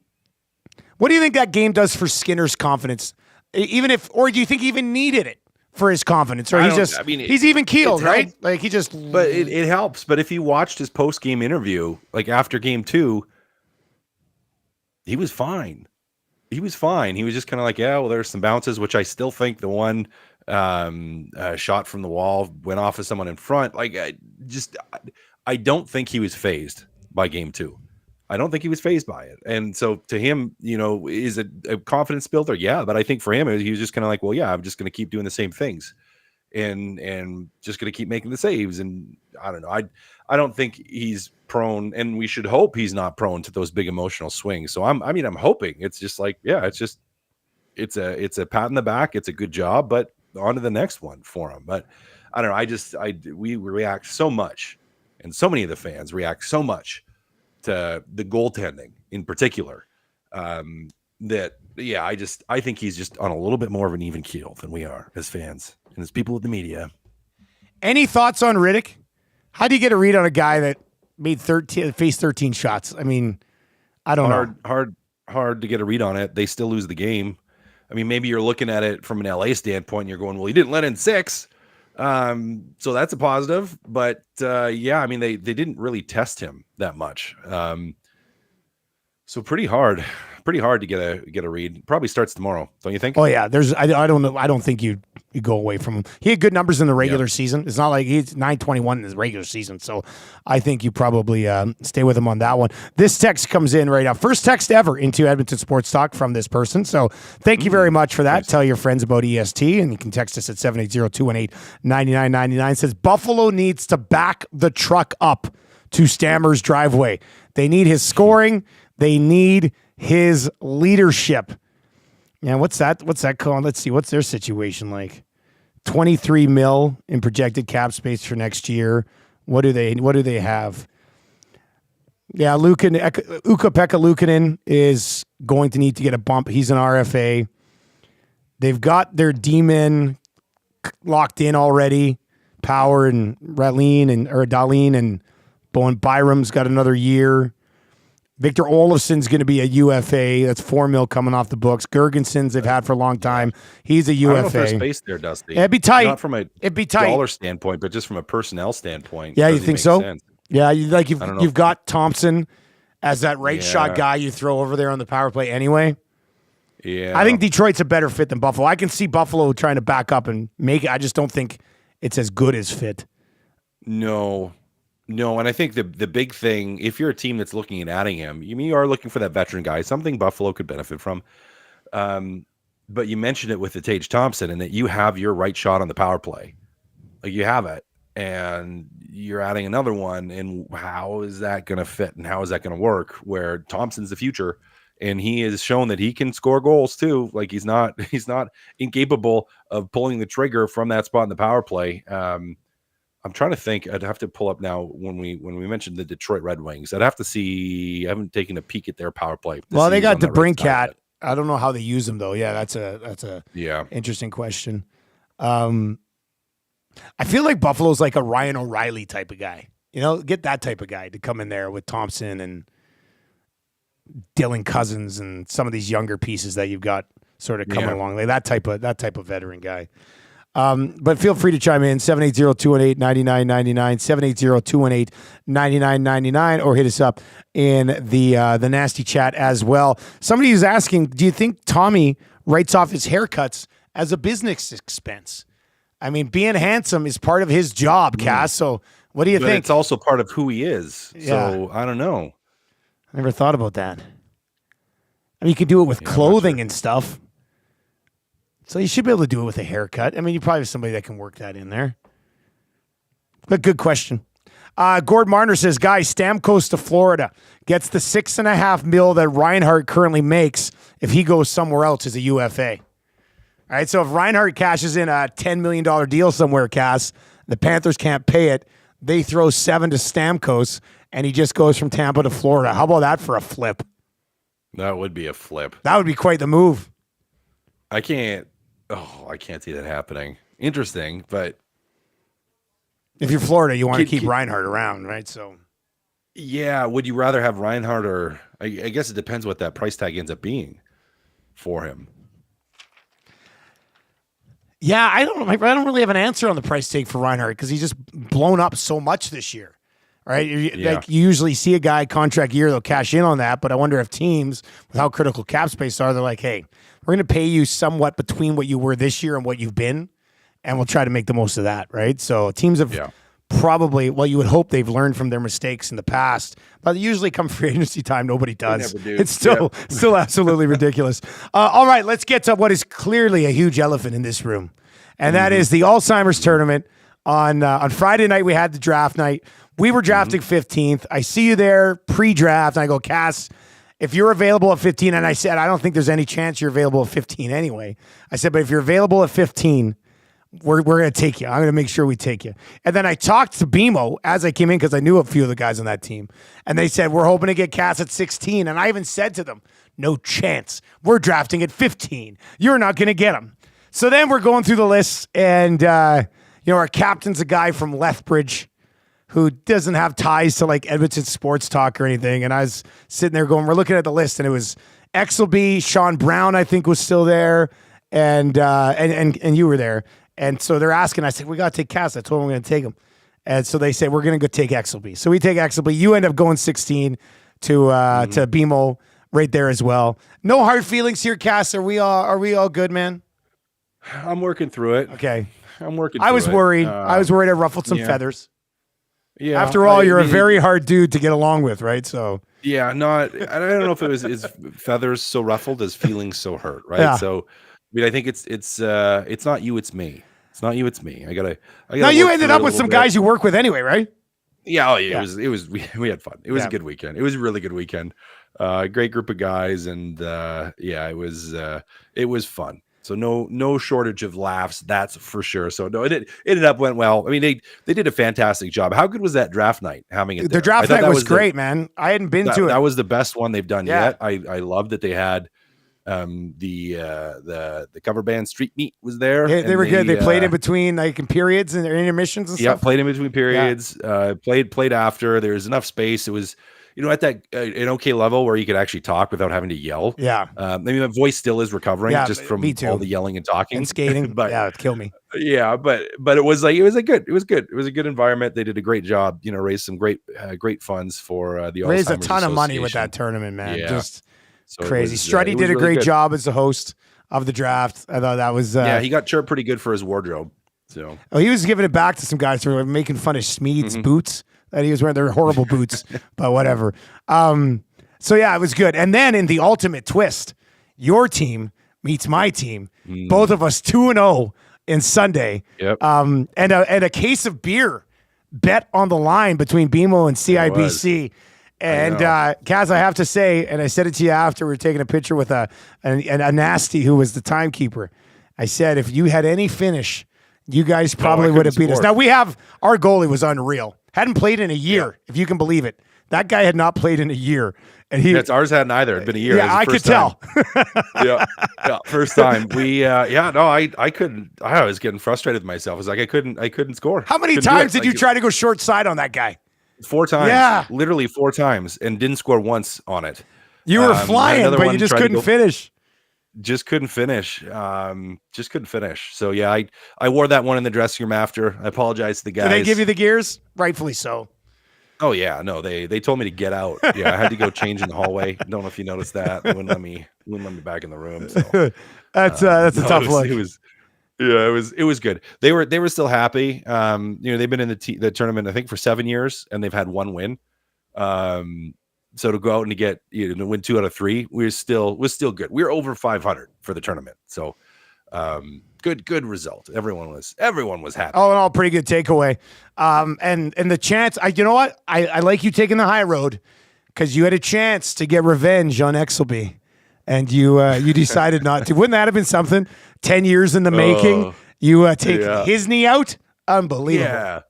do you think that game does for Skinner's confidence? Or do you think he even needed it? for his confidence, or he's even keeled, right? Like he just. But it helps. But if you watched his post game interview, like after game 2, he was fine. He was fine. He was just kind of like, yeah, well, there's some bounces, which I still think the one shot from the wall went off of someone in front. Like, I don't think he was fazed by game 2. I don't think he was fazed by it. And so to him, is it a confidence builder? Yeah. But I think for him, he was just kind of like, well, yeah, I'm just going to keep doing the same things and just going to keep making the saves. And I don't know. I don't think he's prone, and we should hope he's not prone to those big emotional swings. So I'm hoping it's just like, yeah, it's a pat in the back. It's a good job, but on to the next one for him. But I don't know. We react so much, and so many of the fans react so much to the goaltending in particular, that, yeah, I think he's just on a little bit more of an even keel than we are as fans and as people with the media. Any thoughts on Riddick? How do you get a read on a guy that faced 13 shots? I mean, I don't know. Hard to get a read on it. They still lose the game. I mean, maybe you're looking at it from an LA standpoint and you're going, well, he didn't let in 6. So that's a positive, but yeah, I mean, they didn't really test him that much. So pretty hard to get a read. Probably starts tomorrow, don't you think? Oh yeah, I don't know. I don't think you go away from him. He had good numbers in the regular season. It's not like he's 921 in his regular season. So I think you probably stay with him on that one. This text comes in right now. First text ever into Edmonton Sports Talk from this person. So thank you very much for that. Nice. Tell your friends about EST, and you can text us at 780-218-9999. Says Buffalo needs to back the truck up to Stammer's driveway. They need his scoring. They need his leadership. Yeah, what's that called? Let's see. What's their situation like? 23 mil in projected cap space for next year. What do they have? Yeah, Ukko-Pekka Luukkonen is going to need to get a bump. He's an RFA. They've got their D-men locked in already. Power and Dahlin and Bowen Byram's got another year. Victor Olofsson's going to be a UFA. That's $4 million coming off the books. Gergensen's they've had for a long time. He's a UFA. I don't know if there's space there, Dusty. It'd be tight. Not from a dollar standpoint, but just from a personnel standpoint. Yeah, you think so? Sense. Yeah, you've got Thompson as that right shot guy you throw over there on the power play anyway. Yeah. I think Detroit's a better fit than Buffalo. I can see Buffalo trying to back up and make it. I just don't think it's as good as fit. No, and I think the big thing, if you're a team that's looking at adding him, you are looking for that veteran guy, something Buffalo could benefit from. But you mentioned it with the Tage Thompson, and that you have your right shot on the power play. Like, you have it, and you're adding another one, and how is that going to fit, and how is that going to work, where Thompson's the future, and he has shown that he can score goals too. Like, he's not incapable of pulling the trigger from that spot in the power play. I'm trying to think. I'd have to pull up now when we mentioned the Detroit Red Wings. I'd have to see. I haven't taken a peek at their power play. Well, they got DeBrincat. I don't know how they use him though. Yeah, that's a interesting question. I feel like Buffalo's like a Ryan O'Reilly type of guy. Get that type of guy to come in there with Thompson and Dylan Cousins and some of these younger pieces that you've got sort of coming along. Like that type of veteran guy. But feel free to chime in, 780-218-9999, 780-218-9999, or hit us up in the nasty chat as well. Somebody is asking, do you think Tommy writes off his haircuts as a business expense? I mean, being handsome is part of his job, Cass. So what do you think? It's also part of who he is. Yeah. So I don't know. I never thought about that. I mean, you could do it with clothing and stuff. So you should be able to do it with a haircut. I mean, you probably have somebody that can work that in there. But good question. Gord Marner says, guys, Stamkos to Florida gets the $6.5 million that Reinhart currently makes if he goes somewhere else as a UFA. All right, so if Reinhart cashes in a $10 million deal somewhere, Cass, the Panthers can't pay it, they throw $7 to Stamkos, and he just goes from Tampa to Florida. How about that for a flip? That would be a flip. That would be quite the move. I can't see that happening. Interesting, but if you're Florida, you want to keep Reinhart around, right? So, yeah, would you rather have Reinhart, or I guess it depends what that price tag ends up being for him. Yeah, I don't really have an answer on the price tag for Reinhart because he's just blown up so much this year. Right? Like you usually see a guy contract year, they'll cash in on that, but I wonder if teams, with how critical cap space are, they're like, hey, we're going to pay you somewhat between what you were this year and what you've been, and we'll try to make the most of that, right? So teams have probably, well, you would hope they've learned from their mistakes in the past, but usually come free agency time, nobody does. It's still absolutely ridiculous. All right, let's get to what is clearly a huge elephant in this room, and that is the Alzheimer's tournament. On Friday night, we had the draft night. We were drafting 15th. I see you there pre-draft, and I go, Cass, if you're available at 15, and I said, I don't think there's any chance you're available at 15 anyway. I said, but if you're available at 15, we're going to take you. I'm going to make sure we take you. And then I talked to BMO as I came in because I knew a few of the guys on that team. And they said, we're hoping to get Cass at 16. And I even said to them, no chance. We're drafting at 15. You're not going to get him. So then we're going through the list, and our captain's a guy from Lethbridge who doesn't have ties to like Edmonton sports talk or anything. And I was sitting there going, we're looking at the list, and it was Exelby, Sean Brown, I think was still there. And you were there. And so they're asking, I said, we got to take Cass. I told them we're going to take him. And so they said, we're going to go take Exelby. So we take Exelby. You end up going 16 to BMO right there as well. No hard feelings here, Cass. Are we all good, man? I'm working through it. Okay. I'm working I was worried. I was worried I ruffled some feathers. Yeah. After all, you're a very hard dude to get along with, right? So yeah, I don't know if it was his feathers so ruffled as feelings so hurt, right? Yeah. So I mean, I think it's not you, it's me. It's not you, it's me. I gotta now you ended up with some guys you work with anyway, right? Yeah, it was we had fun. It was a good weekend. It was a really good weekend. Great group of guys, and it was fun. So no shortage of laughs, that's for sure. So no, it ended up went well. I mean, they did a fantastic job. How good was that draft night? Having it, the draft night was great, man. I hadn't been to it. That was the best one they've done yet. I loved that they had the cover band Street Meat was there. Yeah, they were good. They played in between like in periods and intermissions and stuff. Yeah, played in between periods. Played after. There was enough space. It was at that an okay level where you could actually talk without having to yell. Yeah. I mean, my voice still is recovering just from all the yelling and talking and skating. But it'd kill me. Yeah, but it was good. It was a good environment. They did a great job. Raised some great funds for the raised Alzheimer's a ton of money with that tournament, man. Yeah. Just crazy. Strutty did a really great job as the host of the draft. I thought that was he got chirped pretty good for his wardrobe. So he was giving it back to some guys who were making fun of Smeed's boots that he was wearing. They're horrible boots, but whatever. So yeah, it was good. And then in the ultimate twist, your team meets my team. Both of us 2-0 in Sunday. Yep. And a case of beer bet on the line between BMO and CIBC. And Kaz, I have to say, and I said it to you after we were taking a picture with a nasty who was the timekeeper. I said, if you had any finish, you guys probably would have beat us. Now our goalie was unreal. Hadn't played in a year, if you can believe it. That guy had not played in a year. And ours hadn't either. It'd been a year. Yeah, I could tell. yeah, first time. I couldn't. I was getting frustrated with myself. I was like, I couldn't score. How many times did you try to go short side on that guy? 4 times. Yeah. Literally 4 times, and didn't score once on it. You were flying, but you just couldn't finish. Just couldn't finish. So yeah, I wore that one in the dressing room after. I apologize to the guys. Did they give you the gears? Rightfully so. Oh yeah, no, they told me to get out. Yeah, I had to go change in the hallway. Don't know if you noticed that. They wouldn't let me back in the room. So. That's a tough look. It was good. They were still happy. They've been in the tournament I think for 7 years, and they've had 1 win. So to go out and to get to win 2 out of 3 was still good. We were over 500 for the tournament. So good result. Everyone was happy. All in all, pretty good takeaway. And the chance, you know what? I like you taking the high road because you had a chance to get revenge on Exelby, and you decided not to. Wouldn't that have been something? 10 years in the making. You take his knee out. Unbelievable.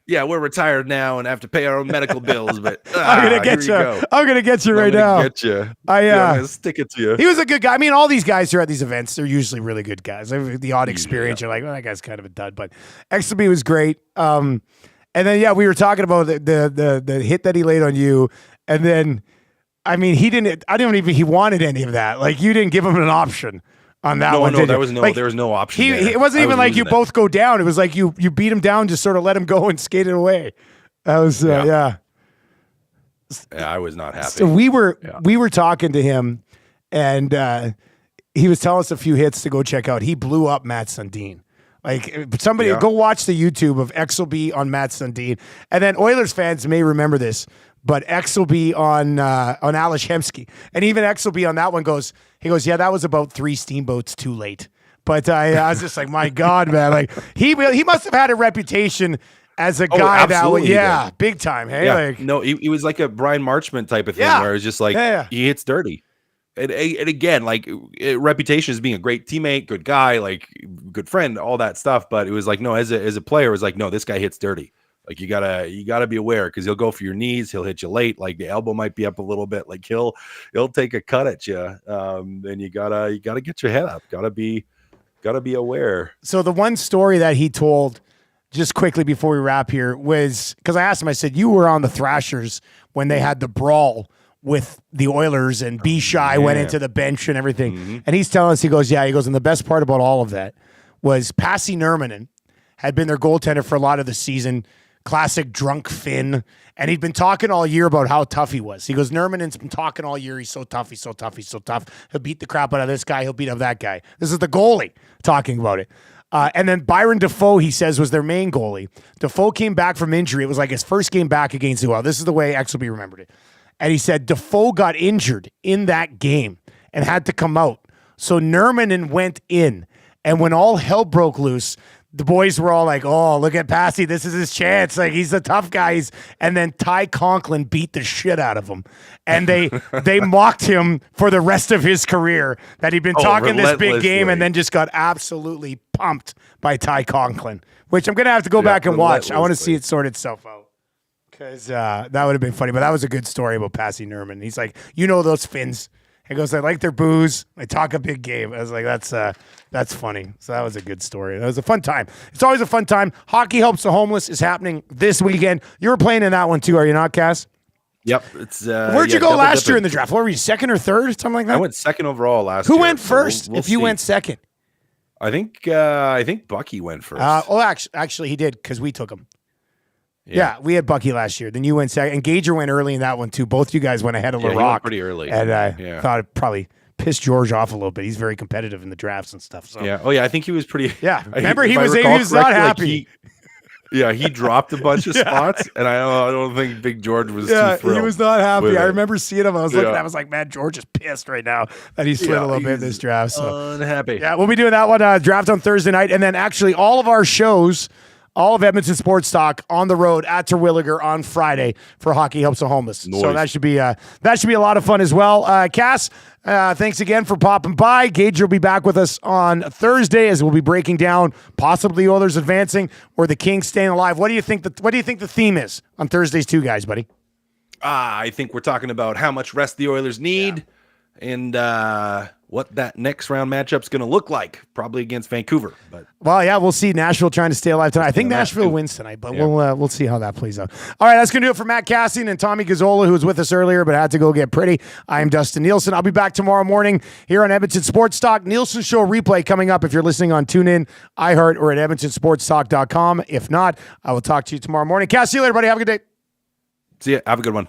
Yeah, we're retired now and have to pay our own medical bills, but I'm gonna get you. I'm gonna get you right now. Get you. I'm gonna stick it to you. He was a good guy. I mean, all these guys who are at these events, they're usually really good guys. The odd experience, you're like, well, that guy's kind of a dud, but Exelby was great. And then we were talking about the hit that he laid on you, and then I mean, he wanted any of that. Like, you didn't give him an option on that one. No, there was no option. It wasn't even like you both go down. It was like you beat him down, just sort of let him go and skate it away. That was Yeah, I was not happy. So we were talking to him, and he was telling us a few hits to go check out. He blew up Matt Sundin. Like, somebody go watch the YouTube of XLB on Matt Sundin, and then Oilers fans may remember this, but XLB on Ales Hemsky, and even XLB on that one goes, yeah, that was about 3 steamboats too late. But I was just like, my God, man, like he must have had a reputation as a guy that was, big time. Hey, like, no, he was like a Brian Marchment type of thing, where it was just like he hits dirty. And again, like, reputation as being a great teammate, good guy, like good friend, all that stuff. But it was like, no, as a player, it was like, no, this guy hits dirty. Like, you gotta be aware, because he'll go for your knees, he'll hit you late, like the elbow might be up a little bit, like he'll take a cut at you. And you gotta get your head up, gotta be aware. So the one story that he told, just quickly before we wrap here, was because I asked him, I said, you were on the Thrashers when they had the brawl with the Oilers, and B-Shy went into the bench and everything. Mm-hmm. And he's telling us, he goes, and the best part about all of that was Pasi Nurminen had been their goaltender for a lot of the season, classic drunk Finn, and he'd been talking all year about how tough he was. He goes, Nurminen's been talking all year, he's so tough, he's so tough, he's so tough. He'll beat the crap out of this guy, he'll beat up that guy. This is the goalie talking about it. And then Byron Dafoe, he says, was their main goalie. Dafoe came back from injury. It was like his first game back against Well, this is the way XLB remembered it. And he said Dafoe got injured in that game and had to come out. So Nurminen went in. And when all hell broke loose, the boys were all like, oh, look at Pasi. This is his chance. Like, he's the tough guy. And then Ty Conklin beat the shit out of him. And they mocked him for the rest of his career, that he'd been talking this big game and then just got absolutely pumped by Ty Conklin, which I'm going to have to go back and watch. I want to see it sort itself out. Because that would have been funny. But that was a good story about Pasi Nurminen. He's like, those Finns. He goes, I like their booze. They talk a big game. I was like, that's funny. So that was a good story. That was a fun time. It's always a fun time. Hockey Helps the Homeless is happening this weekend. You were playing in that one too, are you not, Cass? Yep. It's Where'd you go last year in the draft? What were you, second or third? Something like that? I went second overall last year. Who went first if you went second? I think Bucky went first. Actually, he did, because we took him. Yeah, we had Bucky last year. Then you went second. And Gager went early in that one, too. Both you guys went ahead of LaRock. He went pretty early. And I thought it probably pissed George off a little bit. He's very competitive in the drafts and stuff. So. Yeah. Oh, yeah. I think he was pretty. Yeah. Remember, he was not happy. He dropped a bunch of spots. And I don't think Big George was too thrilled. He was not happy. I remember seeing him. I was looking at him. I was like, man, George is pissed right now that he slid a little bit in this draft. So. Unhappy. Yeah, we'll be doing that one, draft on Thursday night. And then actually all of our shows, all of Edmonton Sports Talk on the road at Terwilliger on Friday for Hockey Helps the Homeless. Nice. So that should be a lot of fun as well. Cass, thanks again for popping by. Gage will be back with us on Thursday, as we'll be breaking down possibly Oilers advancing or the Kings staying alive. What do you think the theme is on Thursdays too, guys, buddy? I think we're talking about how much rest the Oilers need and what that next round matchup's going to look like, probably against Vancouver. But we'll see. Nashville trying to stay alive tonight. I think Nashville wins tonight, but we'll see how that plays out. All right, that's going to do it for Matt Kassian and Tommy Gazzola, who was with us earlier but had to go get pretty. I'm Dustin Nielson. I'll be back tomorrow morning here on Edmonton Sports Talk. Nielsen Show replay coming up if you're listening on TuneIn, iHeart, or at edmontonsportstalk.com. If not, I will talk to you tomorrow morning. Cass, see you later, buddy. Have a good day. See ya. Have a good one.